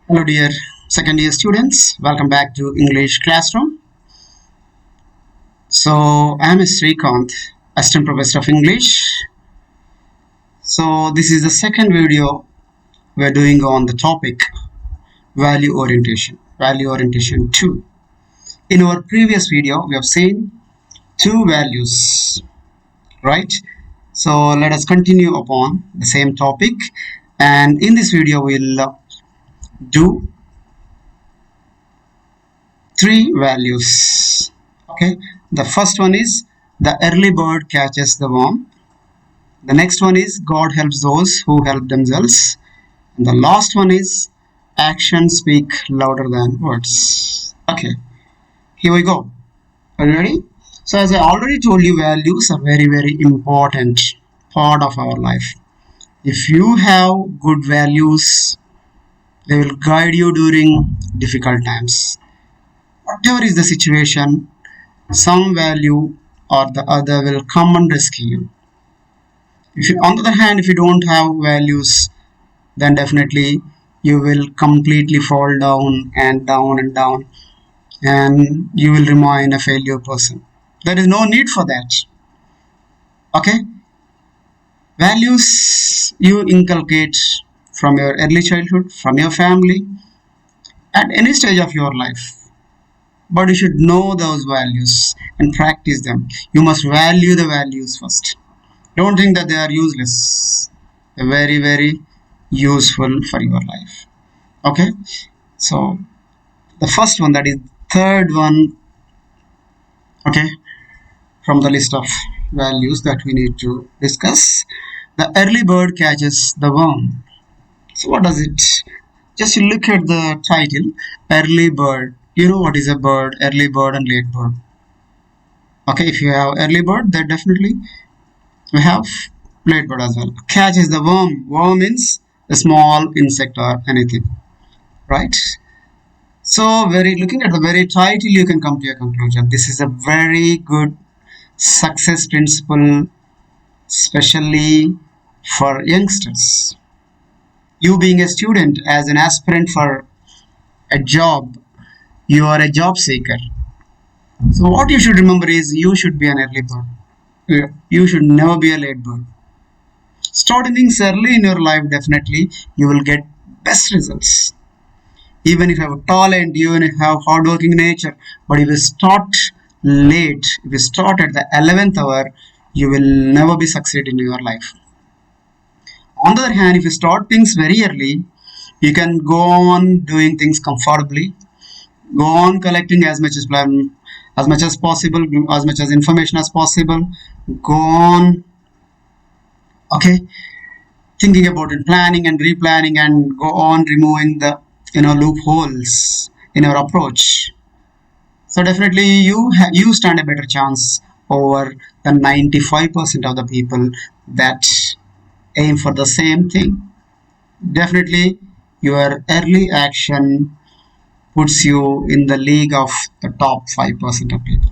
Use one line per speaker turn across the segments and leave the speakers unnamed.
Hello, dear second year students. Welcome back to English Classroom. So, I am Srikanth, Assistant Professor of English. So, this is the second video we're doing on the topic value orientation 2. In our previous video, we have seen two values, right? So, let us continue upon the same topic. And in this video, we'll do three values. Okay, the first one is the early bird catches the worm. The next one is God helps those who help themselves. And the last one is actions speak louder than words. Okay, here we go. Are you ready? So as I already told you, values are very important part of our life. If you have good values, they will guide you during difficult times. Whatever is the situation, some value or the other will come and rescue you. If you, on the other hand, if you don't have values, then definitely you will completely fall down and down and down, and you will remain a failure person. There is no need for that. Okay, values you inculcate from your early childhood, from your family, at any stage of your life. But you should know those values and practice them. You must value the values first. Don't think that they are useless. They're very useful for your life. Okay, so the first one, that is third one, okay, from the list of values that we need to discuss, the early bird catches the worm. So what does it? Just you look at the title, early bird. You know what is a bird, early bird and late bird. Okay, if you have early bird, then definitely we have late bird as well. Catches the worm. Worm means a small insect or anything, right? So, looking at the very title, you can come to a conclusion. This is a very good success principle, especially for youngsters. You being a student, as an aspirant for a job, you are a job seeker. So, what you should remember is you should be an early bird. You should never be a late bird. Starting things early in your life, definitely you will get best results. Even if you have talent, even if you have hardworking nature, but if you start late, if you start at the 11th hour, you will never be succeed in your life. On the other hand, if you start things very early, you can go on doing things comfortably, go on collecting as much as possible, as much as information as possible, go on, okay, thinking about it, planning and replanning, and go on removing the loopholes in your approach. So definitely you stand a better chance over the 95% of the people that aim for the same thing. Definitely your early action puts you in the league of the top 5% of people.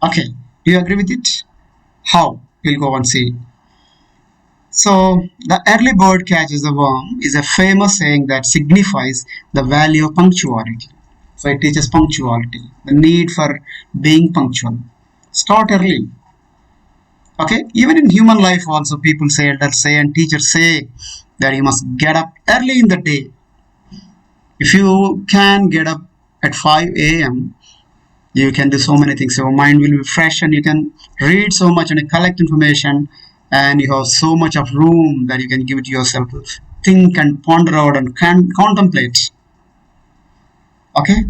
Okay, do you agree with it? How? We'll go and see. So, the early bird catches the worm is a famous saying that signifies the value of punctuality. So, it teaches punctuality, the need for being punctual. Start early. Okay, even in human life, also, people say, elders say, and teachers say that you must get up early in the day. If you can get up at 5 a.m., you can do so many things. Your mind will be fresh and you can read so much and collect information, and you have so much of room that you can give it to yourself to think and ponder out and contemplate. Okay,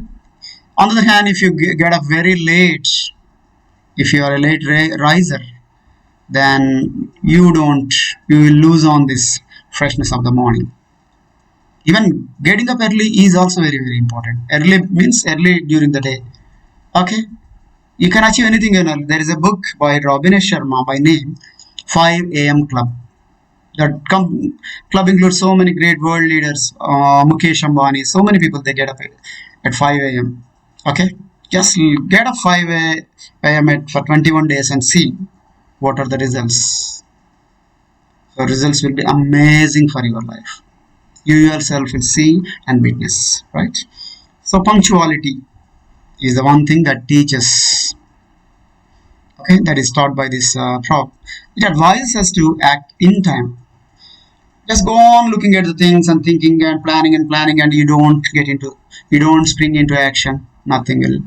on the other hand, if you get up very late, if you are a late riser, then you will lose on this freshness of the morning. Even getting up early is also very important. Early means early during the day. Okay, you can achieve anything. There is a book by Robin Sharma by name 5 a.m. Club. That club includes so many great world leaders, Mukesh Ambani, so many people, they get up at 5 a.m. Okay, just get up 5 a.m. for 21 days and see what are the results. The results will be amazing for your life. You yourself will see and witness, right? So punctuality is the one thing that teaches, okay, that is taught by this prop. It advises us to act in time. Just go on looking at the things and thinking and planning, and you don't spring into action. Nothing will,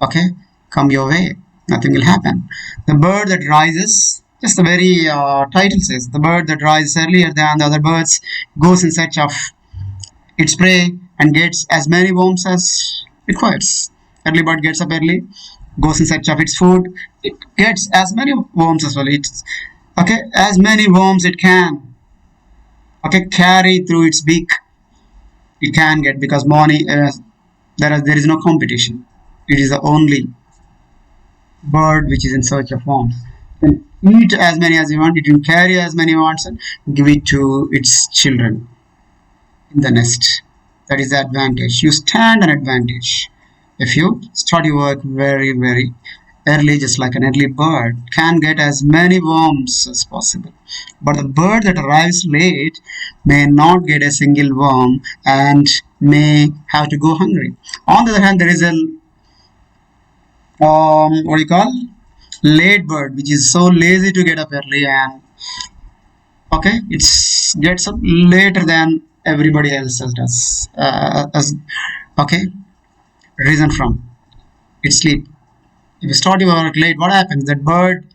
okay, come your way. Nothing will happen. The bird that rises, just the very title says, the bird that rises earlier than the other birds goes in search of its prey and gets as many worms as it requires. Early bird gets up early, goes in search of its food. It gets as many worms as well. It's, okay, as many worms it can, okay, carry through its beak. It can get, because money there is no competition. It is the only bird which is in search of worms. It can eat as many as you want. It can carry as many wants and give it to its children in the nest. That is the advantage. You stand an advantage if you start your work very early, just like an early bird can get as many worms as possible. But the bird that arrives late may not get a single worm and may have to go hungry. On the other hand, there is a what do you call, late bird, which is so lazy to get up early, and okay, it's gets up later than everybody else does. As okay, reason from its sleep. If you start your work late, what happens? That bird,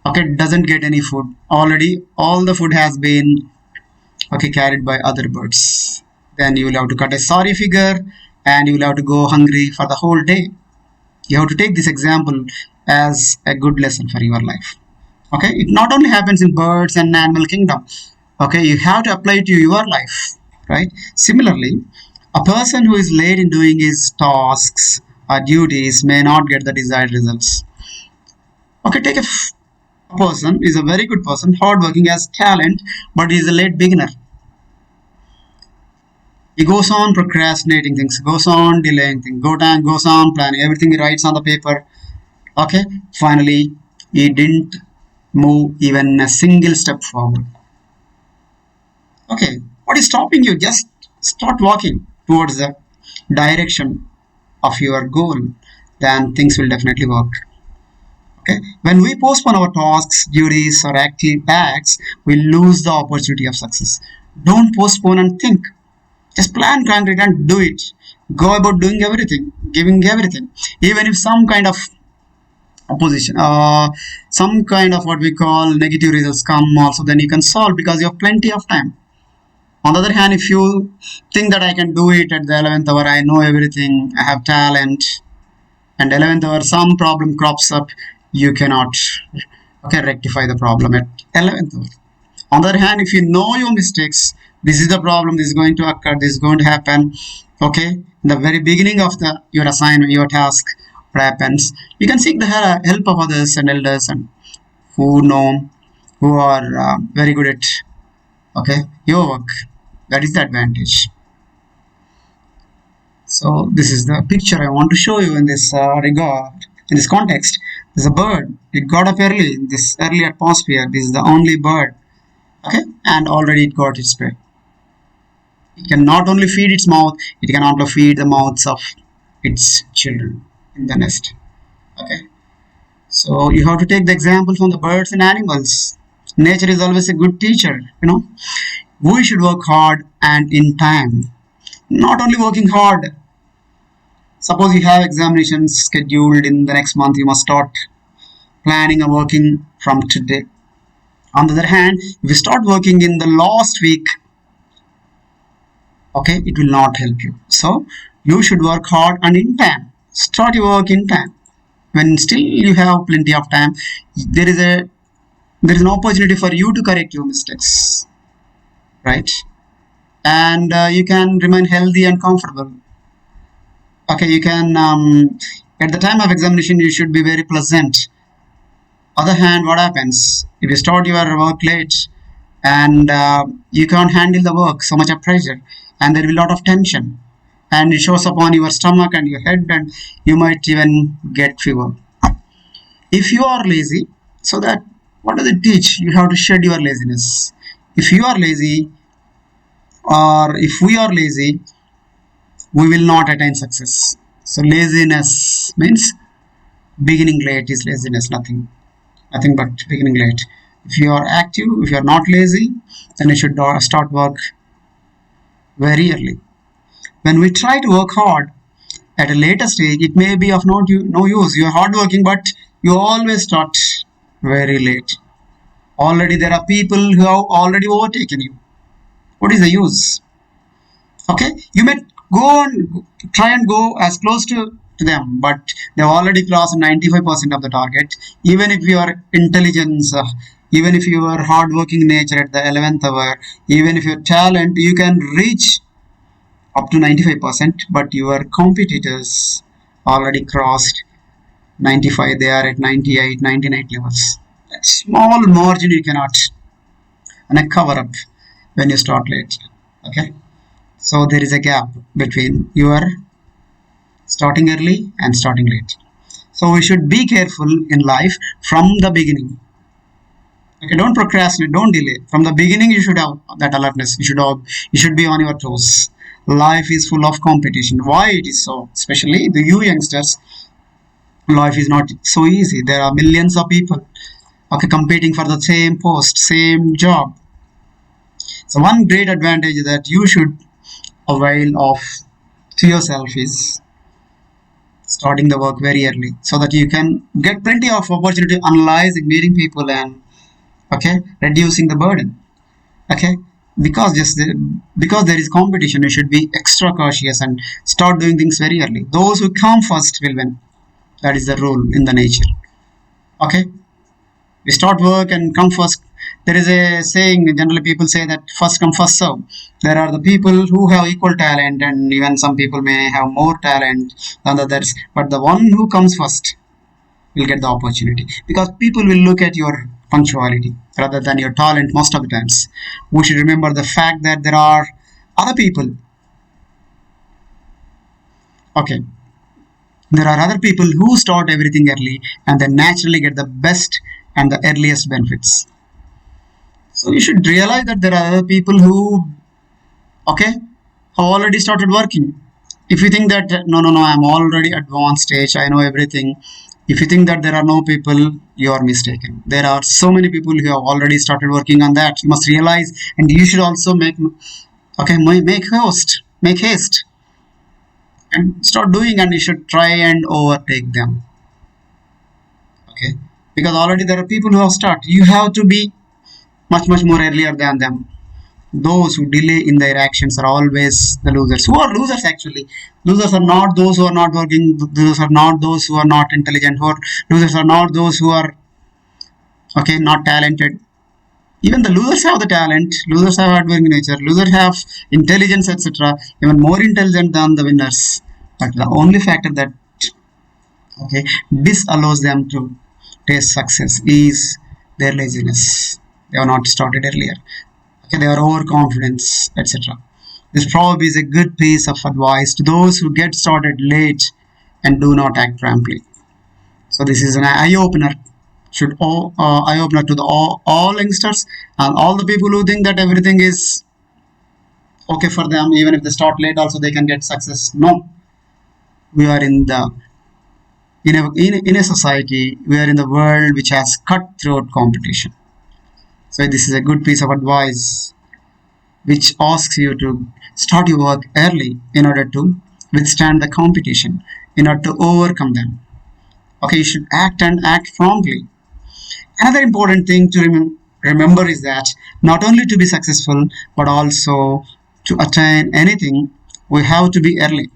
okay, doesn't get any food. Already, all the food has been, okay, carried by other birds. Then you will have to cut a sorry figure, and you will have to go hungry for the whole day. You have to take this example as a good lesson for your life. Okay, it not only happens in birds and animal kingdom. Okay, you have to apply it to your life, right? Similarly, a person who is late in doing his tasks or duties may not get the desired results. Okay, take a person is a very good person, hardworking, has talent, but he is a late beginner. He goes on procrastinating things, goes on delaying things, goes on planning everything he writes on the paper. Okay, finally, he didn't move even a single step forward. Okay, what is stopping you? Just start walking towards the direction of your goal, then things will definitely work. Okay, when we postpone our tasks, duties, or active acts, we lose the opportunity of success. Don't postpone and think. Just plan concrete and do it. Go about doing everything, giving everything. Even if some kind of opposition, some kind of what we call negative results come also, then you can solve because you have plenty of time. On the other hand, if you think that I can do it at the 11th hour, I know everything, I have talent, and 11th hour some problem crops up, you cannot, okay, rectify the problem at 11th hour. On the other hand, if you know your mistakes, this is the problem, this is going to occur, this is going to happen, okay, in the very beginning of the your assignment, your task, what happens, you can seek the help of others and elders and who know, who are very good at, okay, your work. That is the advantage. So this is the picture I want to show you in this regard, in this context. There's a bird. It got up early in this early atmosphere. This is the only bird. Okay, and already it got its prey. It can not only feed its mouth, it can also feed the mouths of its children in the nest. Okay, so you have to take the example from the birds and animals. Nature is always a good teacher, you know. We should work hard and in time. Not only working hard. Suppose you have examinations scheduled in the next month, you must start planning and working from today. On the other hand, if you start working in the last week, okay, it will not help you. So you should work hard and in time. Start your work in time. When still you have plenty of time, there is an opportunity for you to correct your mistakes, right? And you can remain healthy and comfortable. Okay, you can at the time of examination you should be very pleasant. Other hand, what happens if you start your work late and you can't handle the work, so much of pressure, and there will be a lot of tension, and it shows up on your stomach and your head, and you might even get fever. If you are lazy, so that what does it teach? You have to shed your laziness. If you are lazy, or if we are lazy, we will not attain success. So laziness means beginning late is laziness, nothing but beginning late. If you are active, if you are not lazy, then you should start work very early. When we try to work hard at a later stage, it may be of no use. You are hardworking, but you always start very late. Already there are people who have already overtaken you. What is the use? Okay, you may go and try and go as close to them, but they've already crossed 95% of the target. Even if your intelligence, even if your hardworking nature at the 11th hour, even if your talent, you can reach up to 95%, but your competitors already crossed 95. They are at 98, 99 levels. That small margin you cannot and cover up when you start late. Okay, so there is a gap between your starting early and starting late. So we should be careful in life from the beginning. Okay, don't procrastinate, don't delay. From the beginning, you should have that alertness. You should be on your toes. Life is full of competition. Why it is so? Especially the you youngsters, life is not so easy. There are millions of people, okay, competing for the same post, same job. So one great advantage that you should avail of to yourself is starting the work very early so that you can get plenty of opportunity analyzing, meeting people, and okay, reducing the burden. Okay, because there is competition, you should be extra cautious and start doing things very early. Those who come first will win. That is the rule in the nature. Okay, we start work and come first. There is a saying, generally people say that first come first serve. There are the people who have equal talent, and even some people may have more talent than others, but the one who comes first will get the opportunity, because people will look at your punctuality rather than your talent most of the times. We should remember the fact that there are other people. Okay, there are other people who start everything early and they naturally get the best and the earliest benefits. So you should realize that there are other people who, okay, have already started working. If you think that no, I'm already advanced stage, I know everything. If you think that there are no people, you are mistaken. There are so many people who have already started working on that. You must realize, and you should also make haste, and start doing, and you should try and overtake them. Okay, because already there are people who have started. You have to be much more earlier than them. Those who delay in their actions are always the losers. Who are losers actually? Losers are not those who are not working. Losers are not those who are not intelligent. Losers are not those who are, okay, not talented. Even the losers have the talent. Losers have hardworking nature. Losers have intelligence, etc. Even more intelligent than the winners. But the only factor that, okay, disallows them to taste success is their laziness. They are not started earlier. Okay, they are overconfidence, etc. This probably is a good piece of advice to those who get started late and do not act promptly. So this is an eye opener. Should eye opener to the all youngsters and all the people who think that everything is okay for them, even if they start late, also they can get success. No, we are in a society. We are in the world which has cutthroat competition. So this is a good piece of advice which asks you to start your work early in order to withstand the competition, in order to overcome them. Okay, you should act and act promptly. Another important thing to remember is that not only to be successful, but also to attain anything, we have to be early.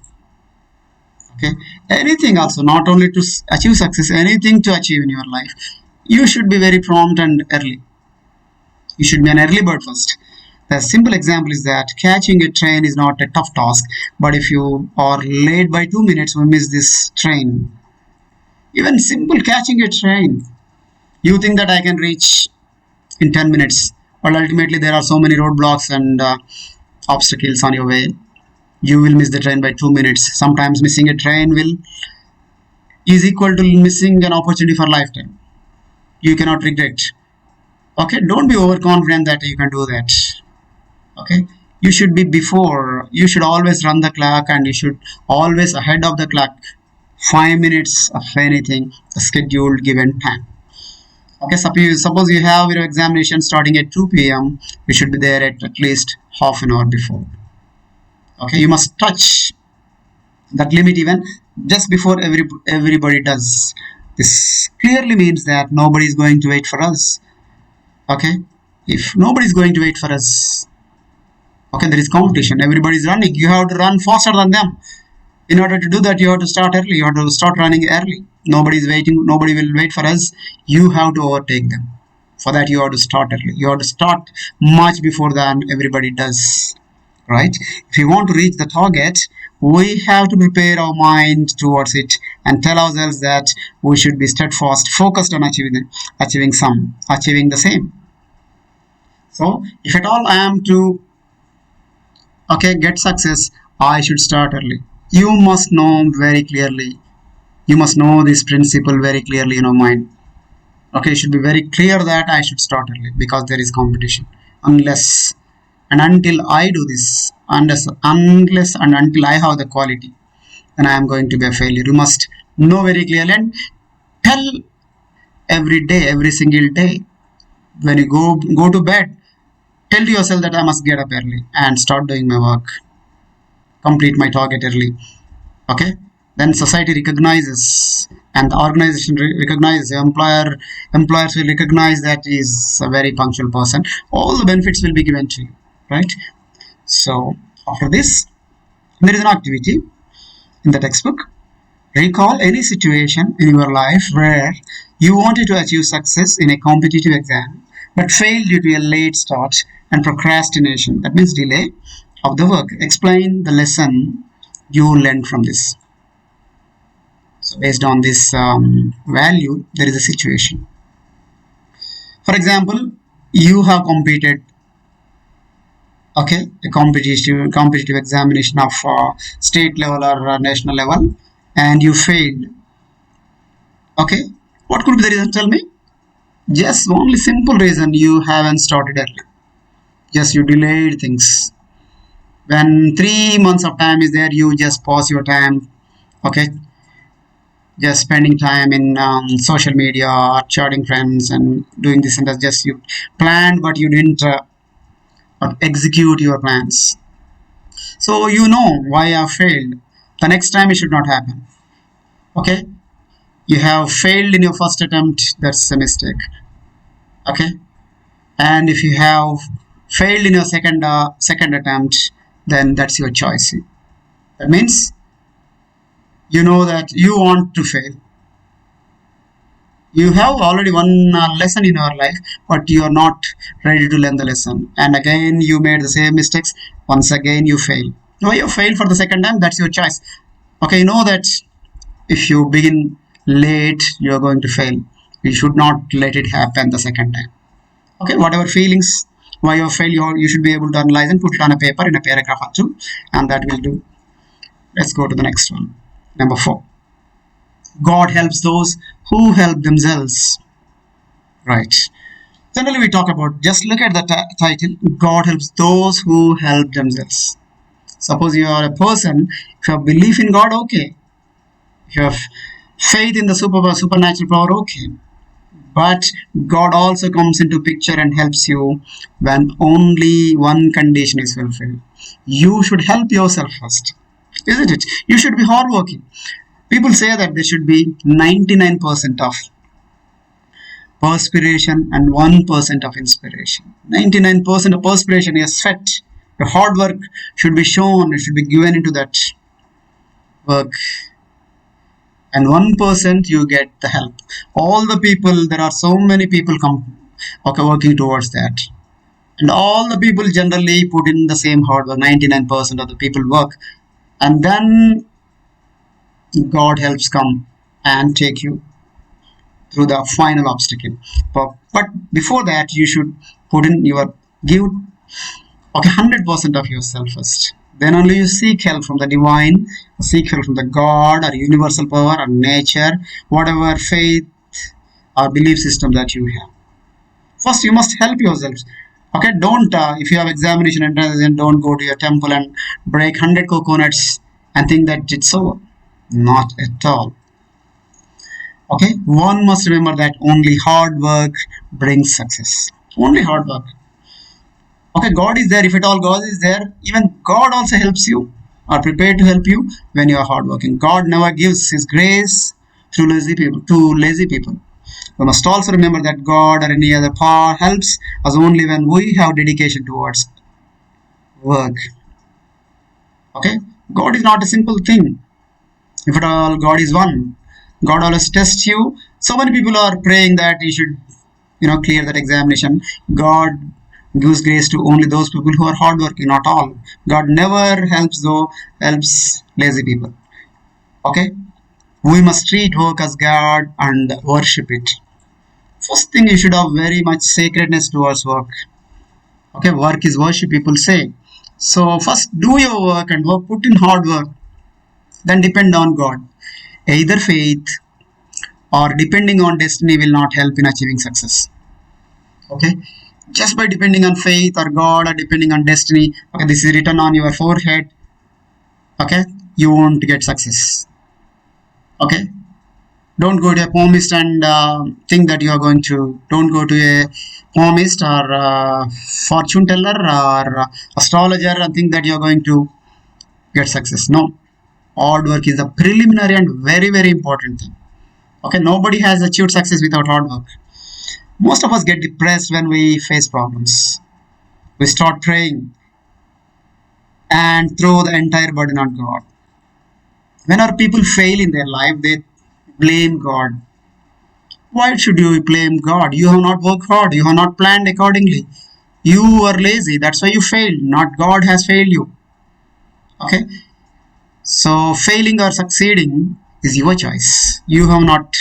Okay, anything also, not only to achieve success, anything to achieve in your life, you should be very prompt and early. You should be an early bird first. The simple example is that catching a train is not a tough task, but if you are late by 2 minutes, you miss this train. Even simple catching a train, you think that I can reach in 10 minutes, but ultimately there are so many roadblocks and obstacles on your way. You will miss the train by 2 minutes. Sometimes missing a train will is equal to missing an opportunity for lifetime. You cannot regret. Okay, don't be overconfident that you can do that. Okay, You should be before, you should always run the clock, and you should always ahead of the clock, 5 minutes of anything, the scheduled given time. Okay, suppose you have your examination starting at 2 p.m. You should be there at least half an hour before. Okay, you must touch that limit even just before everybody does. This clearly means that nobody is going to wait for us. Okay, if nobody is going to wait for us, okay, there is competition, everybody is running, you have to run faster than them. In order to do that, you have to start early, you have to start running early. Nobody is waiting, nobody will wait for us, you have to overtake them. For that, you have to start early, you have to start much before than everybody does, right? If you want to reach the target, we have to prepare our mind towards it and tell ourselves that we should be steadfast, focused on achieving the same. So if at all I am to, okay, get success, I should start early. You must know very clearly, you must know this principle very clearly in your mind. Okay, it should be very clear that I should start early because there is competition. Unless and until I do this, unless and until I have the quality, then I am going to be a failure. You must know very clearly and tell every day, every single day, when you go to bed, tell yourself that I must get up early and start doing my work, complete my target early. Okay, then society recognizes and the organization recognizes, the employers will recognize that he is a very punctual person, all the benefits will be given to you, right? So after this, there is an activity in the textbook. Recall any situation in your life where you wanted to achieve success in a competitive exam but failed due to a late start and procrastination, that means delay of the work. Explain the lesson you learned from this. So based on this value, there is a situation. For example, you have competed, okay, a competitive examination of state level or national level, and you failed. Okay, what could be the reason? Tell me. Just only simple reason, you haven't started early. Just you delayed things. When 3 months of time is there, you just pause your time. Okay, just spending time in social media, chatting friends, and doing this and that. Just you planned, but you didn't execute your plans. So you know why I failed. The next time it should not happen. Okay, you have failed in your first attempt. That's a mistake. Okay, and if you have failed in your second attempt, then that's your choice. That means you know that you want to fail. You have already one lesson in your life, but you are not ready to learn the lesson, and again you made the same mistakes. Once again you fail. Why you fail for the second time? That's your choice. Okay, you know that if you begin late, you are going to fail. You should not let it happen the second time. Okay, whatever feelings why you fail, you should be able to analyze and put it on a paper in a paragraph or two, and that will do. Let's go to the next one. Number 4. God helps those who help themselves. Right. Generally, we talk about, just look at the title, God helps those who help themselves. Suppose you are a person, if you have belief in God, okay. If you have faith in the supernatural power, okay. But God also comes into picture and helps you when only one condition is fulfilled. You should help yourself first, isn't it? You should be hardworking. People say that there should be 99% of perspiration and 1% of inspiration. 99% of perspiration is sweat. Your hard work should be shown, it should be given into that work. And 1% you get the help. All the people, there are so many people working towards that. And all the people generally put in the same hard work. 99% of the people work. And then God helps come and take you through the final obstacle. But before that, you should give 100% of yourself first. Then only you seek help from the divine, seek help from the God or universal power or nature, whatever faith or belief system that you have. First, you must help yourself. Okay, don't if you have examination entrance, then don't go to your temple and break 100 coconuts and think that it's over. Not at all. Okay, one must remember that only hard work brings success. Only hard work. Okay, God is there. If at all God is there, even God also helps you or prepared to help you when you are hardworking. God never gives His grace through lazy people to lazy people. We must also remember that God or any other power helps us only when we have dedication towards work. Okay, God is not a simple thing. If at all God is one, God always tests you. So many people are praying that you should, clear that examination. God gives grace to only those people who are hardworking, not all. God never helps lazy people. Okay, we must treat work as God and worship it. First thing, you should have very much sacredness towards work. Okay, work is worship, people say. So first do your work and work, put in hard work, then depend on God. Either faith or depending on destiny will not help in achieving success. Okay, just by depending on faith or God or depending on destiny, okay, this is written on your forehead, okay, you won't get success. Okay, don't go to a palmist and think that you are going to, don't go to a palmist or fortune teller or astrologer and think that you are going to get success. No, hard work is the preliminary and very very important thing. Okay, nobody has achieved success without hard work. Most of us get depressed when we face problems. We start praying and throw the entire burden on God. When our people fail in their life, they blame God. Why should you blame God? You have not worked hard. You have not planned accordingly. You are lazy. That's why you failed. Not God has failed you. Okay. So failing or succeeding is your choice. You have not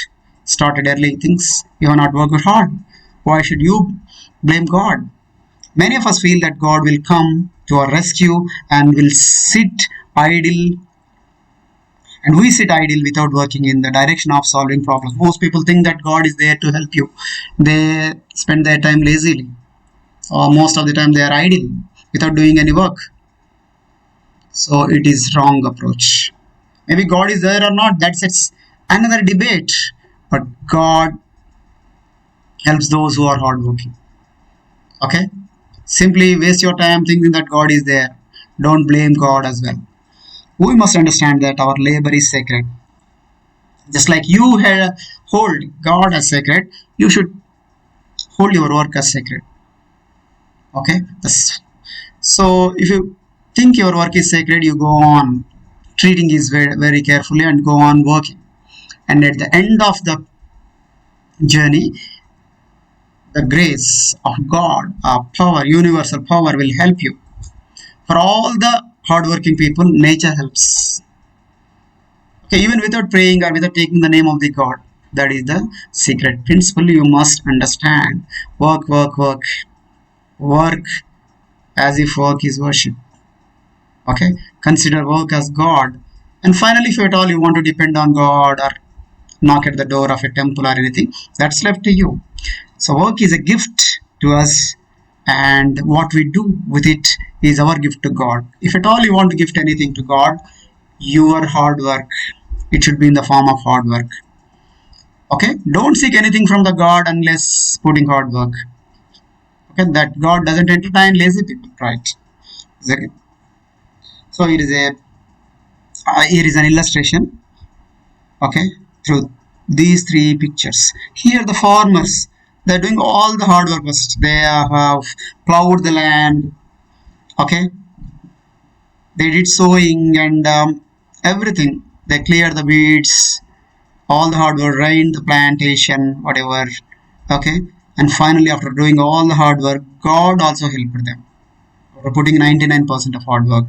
started early things. You have not worked hard. Why should you blame God? Many of us feel that God will come to our rescue and will sit idle, and we sit idle without working in the direction of solving problems. Most people think that God is there to help you. They spend their time lazily, or most of the time they are idle without doing any work. So it is wrong approach. Maybe God is there or not, that's another debate. But God helps those who are hardworking. Okay? Simply waste your time thinking that God is there. Don't blame God as well. We must understand that our labor is sacred. Just like you hold God as sacred, you should hold your work as sacred. Okay? So if you think your work is sacred, you go on treating it very, very carefully and go on working. And at the end of the journey, the grace of God, our power, universal power will help you. For all the hardworking people, nature helps. Okay, even without praying or without taking the name of the God. That is the secret principle you must understand. Work, work, work. Work as if work is worship. Okay, consider work as God. And finally, if at all you want to depend on God or knock at the door of a temple or anything, that's left to you. So work is a gift to us, and what we do with it is our gift to God. If at all you want to gift anything to God, your hard work, it should be in the form of hard work. Okay, don't seek anything from the God unless putting hard work. Okay, that God doesn't entertain lazy people, right? So here is an illustration. Okay, through these three pictures. Here the farmers, they're doing all the hard work first. They have plowed the land. Okay, they did sowing and everything. They cleared the weeds, all the hard work, rained the plantation, whatever. Okay, and finally, after doing all the hard work, God also helped them. After putting 99% of hard work,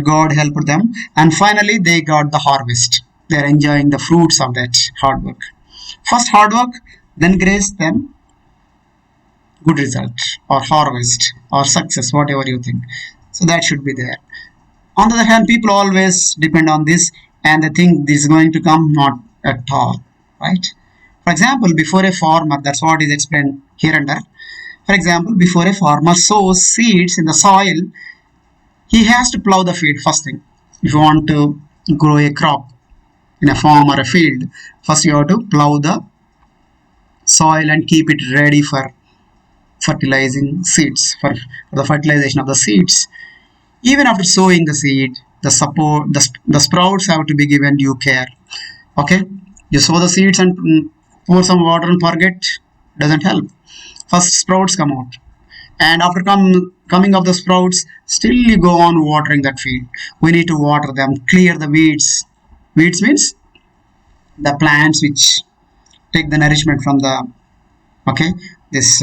God helped them, and finally, they got the harvest. They are enjoying the fruits of that hard work. First hard work, then grace, then good result or harvest or success, whatever you think. So that should be there. On the other hand, people always depend on this and they think this is going to come, not at all, right? For example, before a farmer, that's what is explained here and there. For example, before a farmer sows seeds in the soil, he has to plow the field first thing. If you want to grow a crop in a farm or a field, first you have to plow the soil and keep it ready for fertilizing seeds, for the fertilization of the seeds. Even after sowing the seed, the sprouts have to be given due care. Okay, you sow the seeds and pour some water and forget, doesn't help. First sprouts come out, and after coming of the sprouts, still you go on watering that field. We need to water them, clear the weeds. Weeds means the plants which take the nourishment from the, okay, this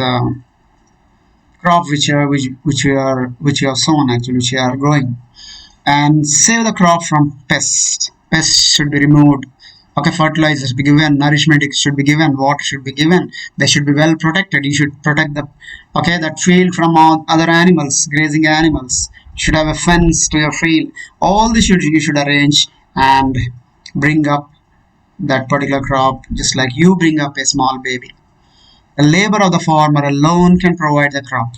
crop which you have sown, actually, which you are growing, and save the crop from pests. Pests should be removed. Okay, fertilizers be given, nourishment should be given, water should be given. They should be well protected. You should protect the, okay, that field from all other animals, grazing animals. You should have a fence to your field. All this you should arrange and bring up that particular crop, just like you bring up a small baby. The labor of the farmer alone can provide the crop.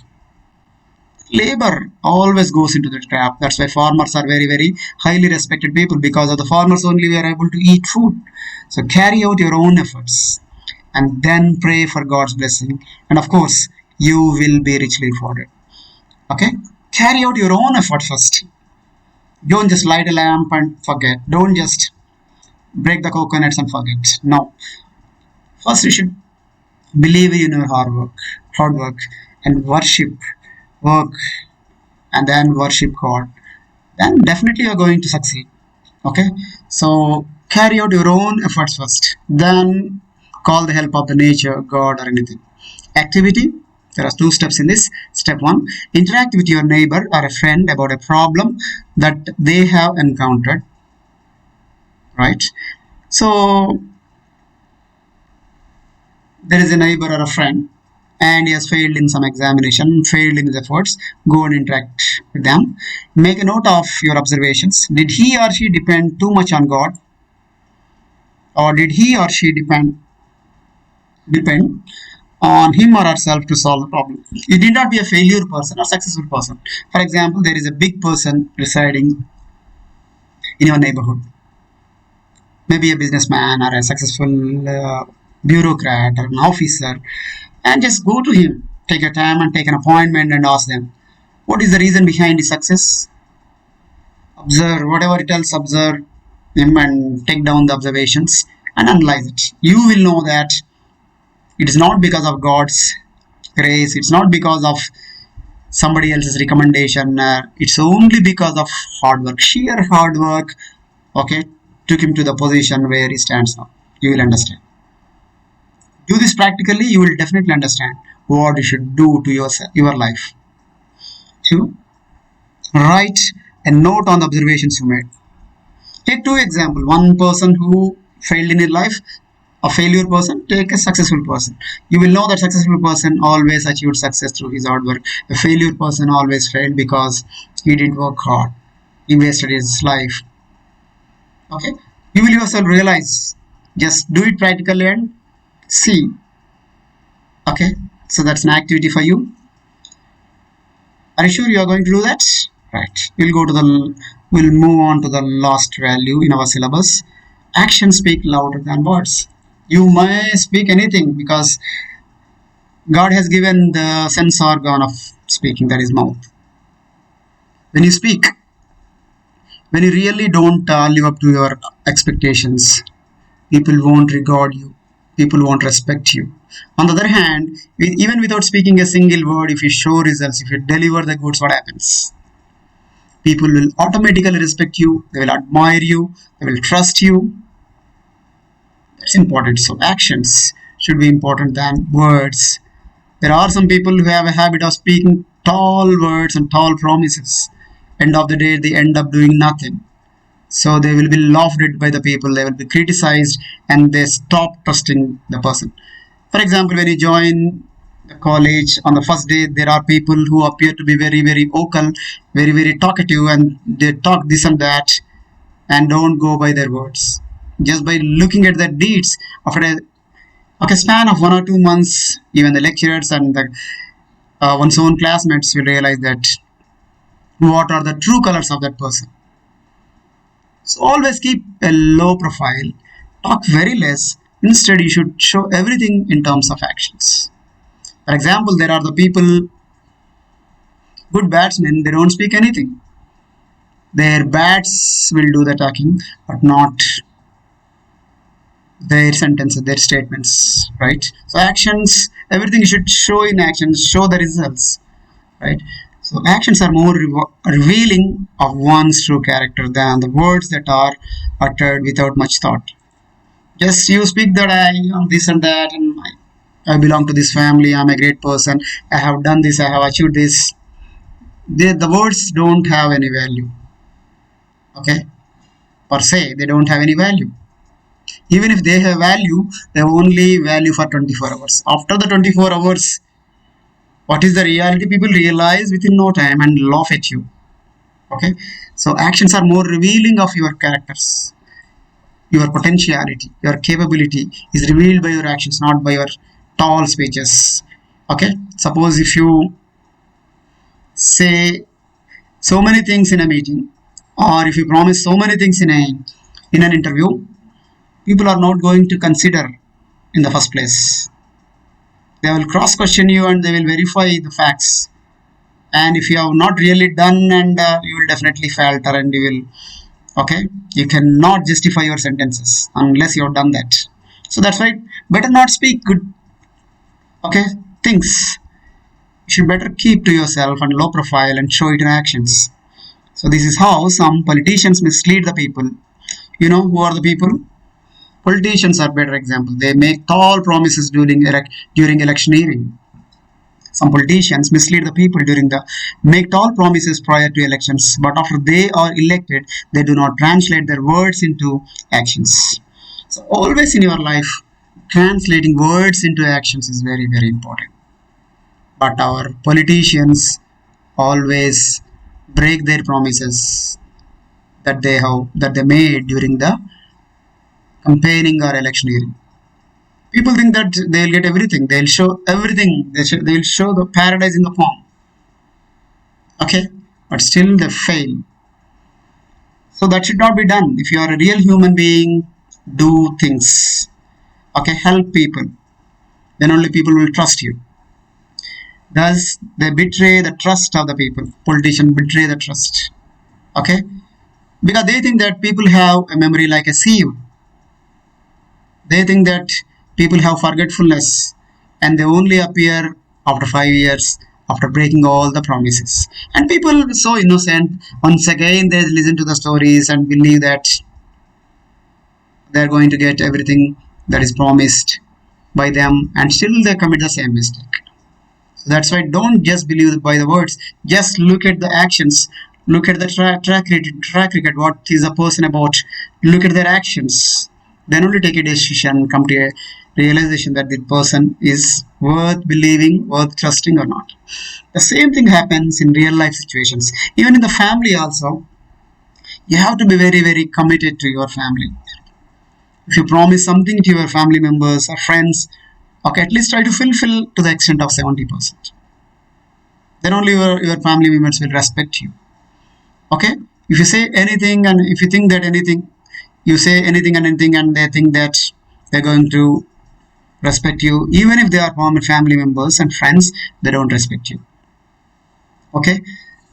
Labor always goes into the trap. That's why farmers are very, very highly respected people. Because of the farmers only we are able to eat food. So carry out your own efforts and then pray for God's blessing. And of course, you will be richly rewarded. Okay? Carry out your own effort first. Don't just light a lamp and forget. Don't just break the coconuts and forget. No. First, you should believe in your hard work, and work, and then worship God. Then definitely you're going to succeed. Okay, so carry out your own efforts first, then call the help of the nature, God, or anything. Activity. There are two steps in this. Step one: interact with your neighbor or a friend about a problem that they have encountered. Right. So there is a neighbor or a friend and he has failed in some examination, failed in his efforts. Go and interact with them. Make a note of your observations. Did he or she depend too much on God, or did he or she depend on him or herself to solve the problem? You need not be a failure person or successful person. For example, there is a big person residing in your neighborhood, maybe a businessman or a successful bureaucrat or an officer, and just go to him, take your time and take an appointment and ask them, what is the reason behind his success? Observe whatever it tells, observe him and take down the observations and analyze it. You will know that it is not because of God's grace, it's not because of somebody else's recommendation, it's only because of hard work, sheer hard work, okay, took him to the position where he stands now. You will understand. Do this practically, you will definitely understand what you should do to your life. 2. Write a note on the observations you made. Take two examples. One person who failed in his life, a failure person, take a successful person. You will know that successful person always achieved success through his hard work. A failure person always failed because he didn't work hard. He wasted his life. Okay? You will yourself realize. Just do it practically and see. Okay? So that's an activity for you. Are you sure you are going to do that? Right. We'll move on to the last value in our syllabus. Actions speak louder than words. You may speak anything because God has given the sense organ of speaking, that is mouth. When you speak, when you really don't live up to your expectations, people won't regard you. People won't respect you. On the other hand, even without speaking a single word, if you show results, if you deliver the goods, what happens? People will automatically respect you, they will admire you, they will trust you. That's important. So actions should be important than words. There are some people who have a habit of speaking tall words and tall promises. End of the day, they end up doing nothing. So they will be laughed at by the people, they will be criticized, and they stop trusting the person. For example, when you join the college on the first day, there are people who appear to be very, very vocal, very, very talkative, and they talk this and that and don't go by their words. Just by looking at their deeds, after a span of 1 or 2 months, even the lecturers and the One's own classmates will realize that what are the true colors of that person. So always keep a low profile, talk very less. Instead, you should show everything in terms of actions. For example, there are the people, good batsmen, they don't speak anything. Their bats will do the talking, but not their sentences, their statements, right? So actions, everything you should show in actions, show the results, right? So actions are more revealing of one's true character than the words that are uttered without much thought. Just you speak that I am this and that, and I belong to this family. I'm a great person. I have done this. I have achieved this. The words don't have any value. Okay, per se, they don't have any value. Even if they have value, they have only value for 24 hours. After the 24 hours, what is the reality? People realize within no time and laugh at you. Okay, so actions are more revealing of your characters. Your potentiality, your capability is revealed by your actions, not by your tall speeches. Okay, suppose if you say so many things in a meeting, or if you promise so many things in an interview, people are not going to consider in the first place. They will cross question you and they will verify the facts. And if you have not really done, and you will definitely falter, and you will, okay, you cannot justify your sentences unless you have done that. So that's why better not speak good, okay, things. You should better keep to yourself and low profile and show it in actions. So this is how some politicians mislead the people. You know who are the people? Politicians are better example. They make tall promises during electioneering. Some politicians mislead the people during the make tall promises prior to elections, but after they are elected, they do not translate their words into actions. So always in your life, translating words into actions is very, very important. But our politicians always break their promises that they made during the campaigning or electioneering. People think that they'll get everything. They'll show everything. They'll show the paradise in the palm. Okay, but still they fail. So that should not be done. If you are a real human being, do things. Okay, help people. Then only people will trust you. Thus, they betray the trust of the people. Politicians betray the trust. Okay, because they think that people have a memory like a sieve. They think that people have forgetfulness, and they only appear after 5 years after breaking all the promises. And people are so innocent. Once again, they listen to the stories and believe that they're going to get everything that is promised by them, and still they commit the same mistake. So that's why don't just believe by the words. Just look at the actions. Look at the track record. What is a person about? Look at their actions. Then only take a decision. Come to a realization that the person is worth believing, worth trusting or not. The same thing happens in real life situations. Even in the family also, you have to be very, very committed to your family. If you promise something to your family members or friends, okay, at least try to fulfill to the extent of 70%. Then only your family members will respect you. Okay, if you say anything, and if you think that anything, you say anything and anything, and they think that they're going to respect you, even if they are former family members and friends, they don't respect you. Okay,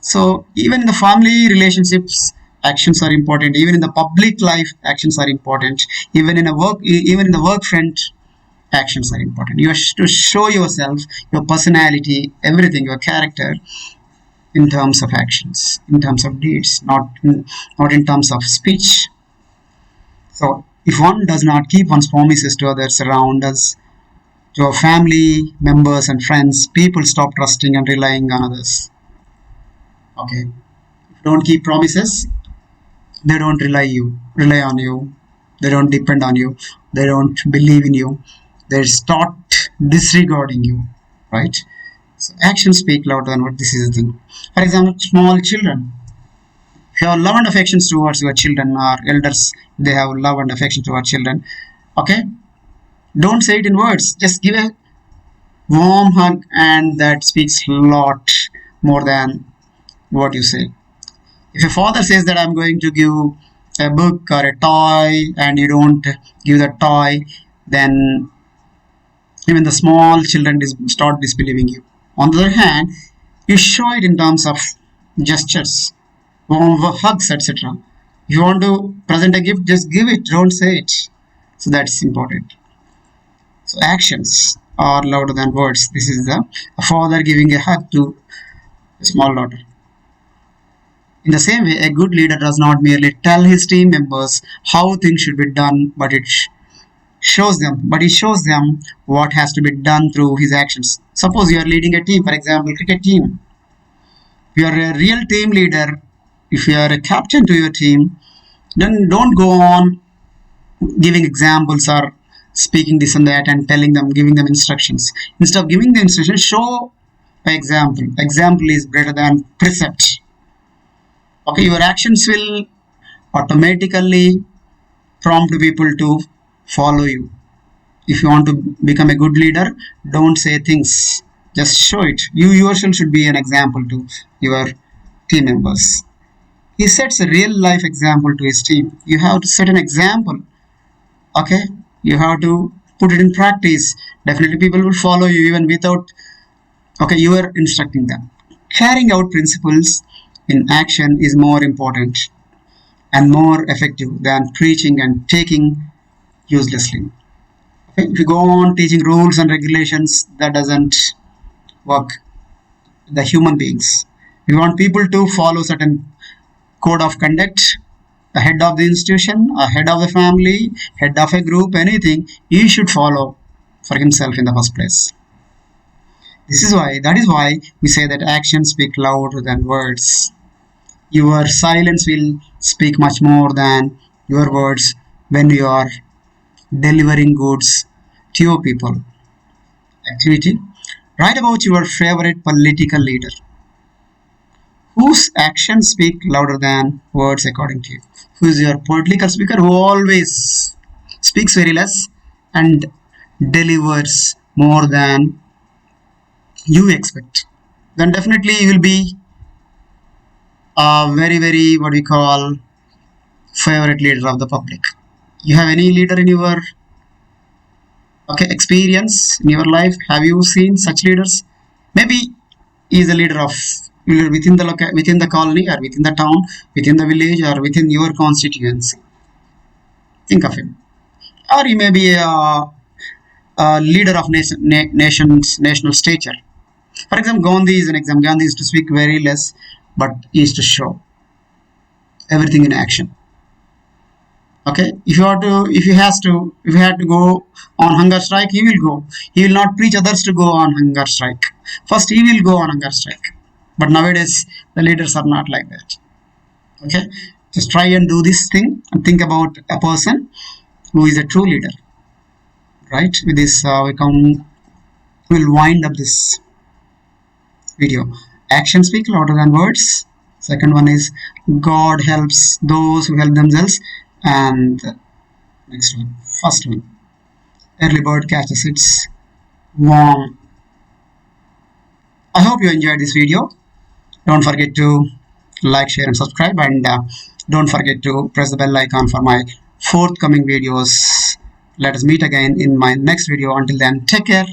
so even in the family relationships, actions are important. Even in the public life, actions are important. Even in the work front, actions are important. You have to show yourself, your personality, everything, your character, in terms of actions, in terms of deeds, not in terms of speech. So if one does not keep one's promises to others around us, to our family members and friends, people stop trusting and relying on others. Okay, if you don't keep promises, they don't rely on you. They don't depend on you. They don't believe in you. They start disregarding you, right? So actions speak louder than what. This is the thing. For example, small children. If you have love and affections towards your children, or elders, they have love and affection towards children. Okay, don't say it in words. Just give a Warm hug, and that speaks a lot more than what you say. If a father says that I'm going to give a book or a toy and you don't give the toy, then even the small children start disbelieving you. On the other hand, you show it in terms of gestures, warm hugs, etc. If you want to present a gift, just give it, don't say it. So that's important. So actions are louder than words. This is a father giving a hug to a small daughter. In the same way, a good leader does not merely tell his team members how things should be done, but he shows them what has to be done through his actions. Suppose you are leading a team, for example, cricket team. If you are a real team leader, if you are a captain to your team, then don't go on giving examples or speaking this and that and telling them, giving them instructions. Instead of giving the instructions, show by example. Example is better than precept. Okay, your actions will automatically prompt people to follow you. If you want to become a good leader, don't say things, just show it. You yourself should be an example to your team members. He sets a real life example to his team. You have to set an example. Okay, you have to put it in practice. Definitely people will follow you even without, okay, you are instructing them. Carrying out principles in action is more important and more effective than preaching and taking uselessly. Okay? If you go on teaching rules and regulations, that doesn't work. The human beings. We want people to follow certain code of conduct. The head of the institution, a head of the family, head of a group, anything, he should follow for himself in the first place. That is why we say that actions speak louder than words. Your silence will speak much more than your words when you are delivering goods to your people. Activity. Write about your favorite political leader whose actions speak louder than words according to you. Who is your political speaker who always speaks very less and delivers more than you expect? Then definitely you will be a very what we call favorite leader of the public. You have any leader in your experience in your life? Have you seen such leaders? Maybe he is a leader of within within the colony or within the town, within the village or within your constituency. Think of him. Or he may be a leader of national stature. For example, Gandhi is an example. Gandhi used to speak very less, but he used to show everything in action. Okay, if you had to go on hunger strike, he will go. He will not preach others to go on hunger strike. First, he will go on hunger strike. But nowadays, the leaders are not like that. Okay, just try and do this thing and think about a person who is a true leader. Right? With this, we'll wind up this video. Actions speak louder than words. Second one is God helps those who help themselves. And next one, first one, early bird catches its worm. I hope you enjoyed this video. Don't forget to like, share and subscribe, and don't forget to press the bell icon for my forthcoming videos. Let us meet again in my next video. Until then, take care.